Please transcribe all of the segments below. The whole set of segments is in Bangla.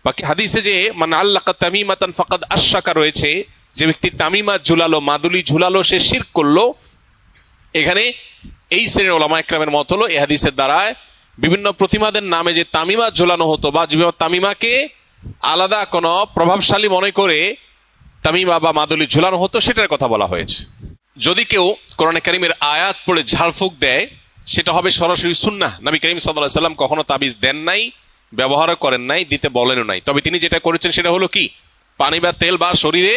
বাকি হাদিসে যে মান আল্লাকা তামিমাতান ফাকাদ আশরাকা রয়েছে, যে ব্যক্তি তামিমা ঝুলালো, মাদুলি ঝুলালো, সে শিরক করলো। এখানে এই শ্রেণীর ওলামা ইকরামের মত হলো এই হাদিসের দ্বারায় বিভিন্ন প্রতিমাদের নামে যে তামিমা ঝুলানো হতো বা তামিমাকে আলাদা কোনো প্রভাবশালী মনে করে তামিমা বা মাদুলি ঝুলানো হতো, সেটার কথা বলা হয়েছে। যদি কেউ কোরআনে কারীমের আয়াত পড়ে ঝাড়ফুঁক দেয়, সেটা হবে সরাসরি সুন্নাহ। নবী করিম সাল্লাল্লাহু আলাইহি সাল্লাম কখনো তাবিজ দেন নাই, ব্যবহারও করেন নাই, দিতে বলেনও নাই। তবে তিনি যেটা করেছেন সেটা হলো কি, পানি বা তেল বা শরীরে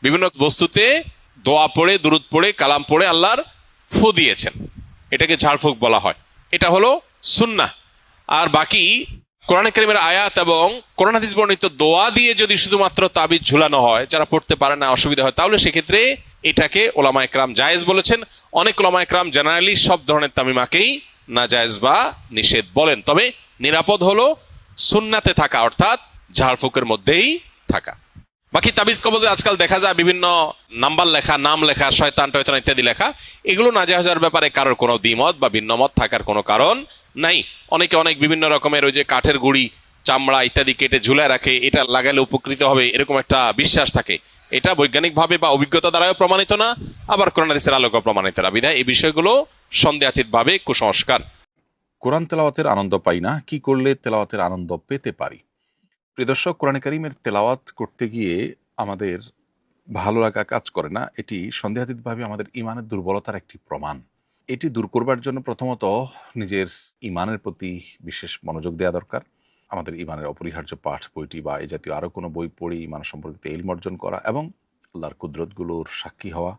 বিভিন্ন বস্তুতে দোয়া পড়ে, দুরুদ পড়ে, কালাম পড়ে আল্লাহর ফু দিয়েছেন, এটাকে ঝাড়ফুঁক বলা হয়। এটা হলো সুন্নাহ। আর বাকি কোরআনে কারীমের আয়াত এবং কোরআন হাদিস বর্ণিত দোয়া দিয়ে যদি শুধুমাত্র তাবিজ ঝুলানো হয়, যারা পড়তে পারে না, অসুবিধা হয়, তাহলে সেক্ষেত্রে এটাকে ওলামা ইকরাম জায়েজ বলেছেন। অনেক ওলামা ইকরাম জেনারেলি সব ধরনের তামিমাকেই নাজায়েজ বা নিষেধ বলেন। তবে নিরাপদ হলো সুন্নাতে থাকা, অর্থাৎ ঝাড়ফুঁকের মধ্যেই থাকা। বাকি তাবিজ কবজে আজকাল দেখা যায় বিভিন্ন নাম্বার লেখা, নাম লেখা, শয়তান টয়তান ইত্যাদি লেখা, এগুলো নাজায়েজের ব্যাপারে কারোর কোনো দ্বিমত বা ভিন্নমত থাকার কোনো কারণ নাই। অনেকে অনেক বিভিন্ন রকমের ওই যে কাঠের গুড়ি, চামড়া ইত্যাদি কেটে ঝুলায় রাখে, এটা লাগালে উপকৃত হবে, এরকম একটা বিশ্বাস থাকে। এটা বৈজ্ঞানিকভাবে বা অভিজ্ঞতা দ্বারাও প্রমাণিত না, আবার কোরআন হাদিসের আলোকে প্রমাণিত না। বিধায় এই বিষয়গুলো সন্দেহাতীতভাবে কুসংস্কার। কোরআন তেলাওয়াতের আনন্দ পাই না, কি করলে তেলাওয়াতের আনন্দ পেতে পারি? প্রিয় দর্শক, কোরআনে কারীমের তেলাওয়াত করতে গিয়ে আমাদের ভালো লাগা কাজ করে না, এটি সন্দেহাতীতভাবে আমাদের ইমানের দুর্বলতার একটি প্রমাণ। এটি দূর করবার জন্য প্রথমত নিজের ইমানের প্রতি বিশেষ মনোযোগ দেওয়া দরকার। আমাদের ইমানের অপরিহার্য পাঠ বইটি বা এই জাতীয় আরও কোনো বই পড়ে ইমান সম্পর্কিত ইলম অর্জন করা এবং আল্লাহর কুদরতগুলোর সাক্ষী হওয়া,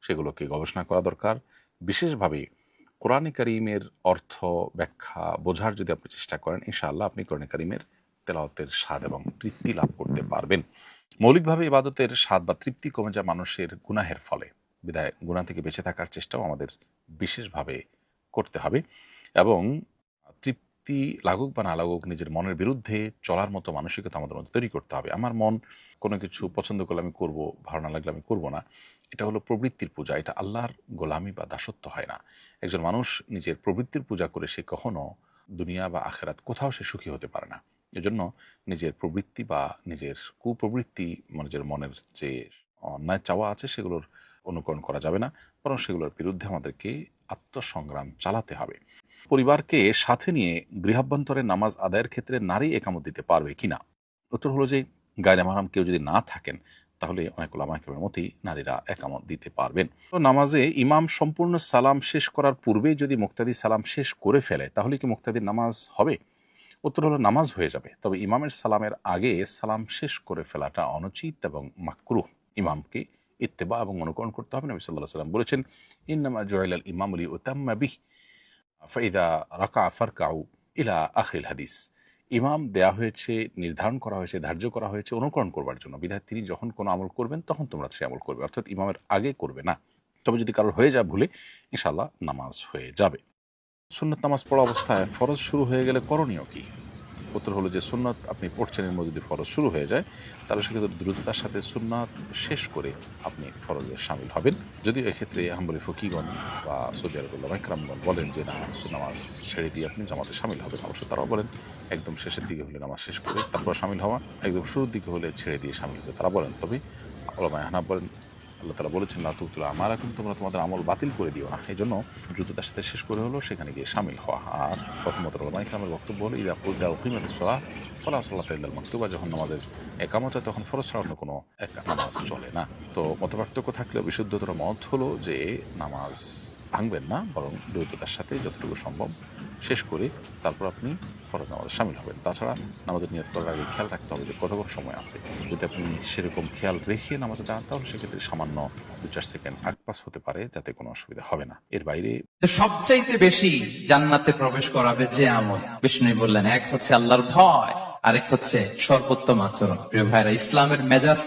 সেগুলোকে গবেষণা করা দরকার। বিশেষভাবে কোরআনে কারীমের অর্থ ব্যাখ্যা বোঝার যদি আপনি চেষ্টা করেন, ইনশাআল্লাহ আপনি কোরআনে কারীমের তেলাওয়াতের স্বাদ এবং তৃপ্তি লাভ করতে পারবেন। মৌলিকভাবে ইবাদতের স্বাদ বা তৃপ্তি কমে যায় মানুষের গুনাহের ফলে। বিধায় গুনাহ থেকে বেঁচে থাকার চেষ্টাও আমাদের বিশেষভাবে করতে হবে এবং তৃপ্তি লাগুক বা না লাগুক নিজের মনের বিরুদ্ধে চলার মতো মানসিকতা আমাদের মধ্যে তৈরি করতে হবে। আমার মন কোনো কিছু পছন্দ করলে আমি করব, ভালো না লাগলে আমি করব না, এটা হলো প্রবৃত্তির পূজা। এটা আল্লাহর গোলামি বা দাসত্ব হয় না। একজন মানুষ নিজের প্রবৃত্তির পূজা করে সে কখনো দুনিয়া বা আখেরাত কোথাও সে সুখী হতে পারে না। এজন্য নিজের প্রবৃত্তি বা নিজের কুপ্রবৃত্তি, নিজের মনের যে অন্যায় চাওয়া আছে সেগুলোর অনুকরণ করা যাবে না, বরং সেগুলোর বিরুদ্ধে আমাদেরকে আত্মসংগ্রাম চালাতে হবে। পরিবারকে সাথে নিয়ে গৃহাভ্যন্তরে নামাজ আদায়ের ক্ষেত্রে নারী একামত দিতে পারবে কিনা? উত্তর হলো যে গায়রে মাহরাম কেউ যদি না থাকেন তাহলে অনেক উলামা কেরামের মতেই নারীরা একামত দিতে পারবেন। তো নামাজে ইমাম সম্পূর্ণ সালাম শেষ করার পূর্বেই যদি মুক্তাদি সালাম শেষ করে ফেলে তাহলে কি মুক্তাদির নামাজ হবে? উত্তর হলো নামাজ হয়ে যাবে, তবে ইমামের সালামের আগে সালাম শেষ করে ফেলাটা অনুচিত এবং মাকরুহ। ইমামকে ইত্তেবা এবং অনুকরণ করতে হবে। নবী সাল্লাল্লাহু আলাইহি ওয়াসাল্লাম বলেছেন, ইন্নামা জুইলাল ইমামু লিউতাম্মা বিহি ফাইদা রাকা ফারকাউ ইলা আখিল হাদিস। ইমাম দেয়া হয়েছে, নির্ধারণ করা হয়েছে, ধার্য করা হয়েছে অনুকরণ করবার জন্য। বিধায় তিনি যখন কোনো আমল করবেন তখন তোমরা সে আমল করবে, অর্থাৎ ইমামের আগে করবে না। তবে যদি কারোর হয়ে যায় ভুলে, ইনশাআল্লাহ নামাজ হয়ে যাবে। সুন্নত নামাজ পড়া অবস্থায় ফরজ শুরু হয়ে গেলে করণীয় কি? উত্তর হলো যে সুন্নত আপনি পড়ছেন, এর মধ্যে যদি ফরজ শুরু হয়ে যায় তাহলে সেক্ষেত্রে দ্রুততার সাথে সুন্নাত শেষ করে আপনি ফরজে শামিল হবেন। যদিও এক্ষেত্রে হাম্বলি ফকিগণ বা সৌদি আরব উলামা ইকরামগণ বলেন যে না, নামাজ ছেড়ে দিয়ে আপনি জামাতে শামিল হবেন। অবশ্য তারাও বলেন একদম শেষের দিকে হলে নামাজ শেষ করে তারপর শামিল হওয়া, একদম শুরুর দিকে হলে ছেড়ে দিয়ে শামিল হবে তারা বলেন। তবে উলামা আহনাফ বলেন, আল্লাহ তাআলা বলেছেন লা তুবতিলু আমালাকুম, তোমরা তোমাদের আমল বাতিল করে দিও না। এই জন্য দ্রুততার সাথে শেষ করে হলো সেখানে গিয়ে শামিল হওয়া। আর প্রথমত উলামা ইকরামের বক্তব্য হলো ইযা উকিমাতিস সালাহ ফালা সালাতা ইল্লাল মাকতুবা, যখন নামাজের একামত হয় তখন ফরজ ছাড়া অন্য কোনো নামাজ চলে না। তো মতপার্থক্য থাকলেও বিশুদ্ধতর মত হলো যে নামাজ ভাঙবেন না, বরং দ্রুততার সাথে যতটুকু সম্ভব শেষ করে তারপর আপনি ফরজ নামাজে শামিল হবেন। তাছাড়া নামাজের নিয়ত করার আগে খেয়াল রাখতে হবে যে কতক্ষণ সময় আছে। যদি আপনি সেরকম খেয়াল রেখে নামাজে দাঁড়ান তাহলে সেক্ষেত্রে সামান্য 2-4 সেকেন্ড আগ পাস হতে পারে, যাতে কোনো অসুবিধা হবে না। এর বাইরে সবচাইতে বেশি জান্নাতে প্রবেশ করাবে যে আমল, বিষ্ণু বললেন, এক হচ্ছে আল্লাহর ভয়, আরেক হচ্ছে সর্বোত্তম আচরণ। প্রিয় ভাইরা, ইসলামের মেজাজ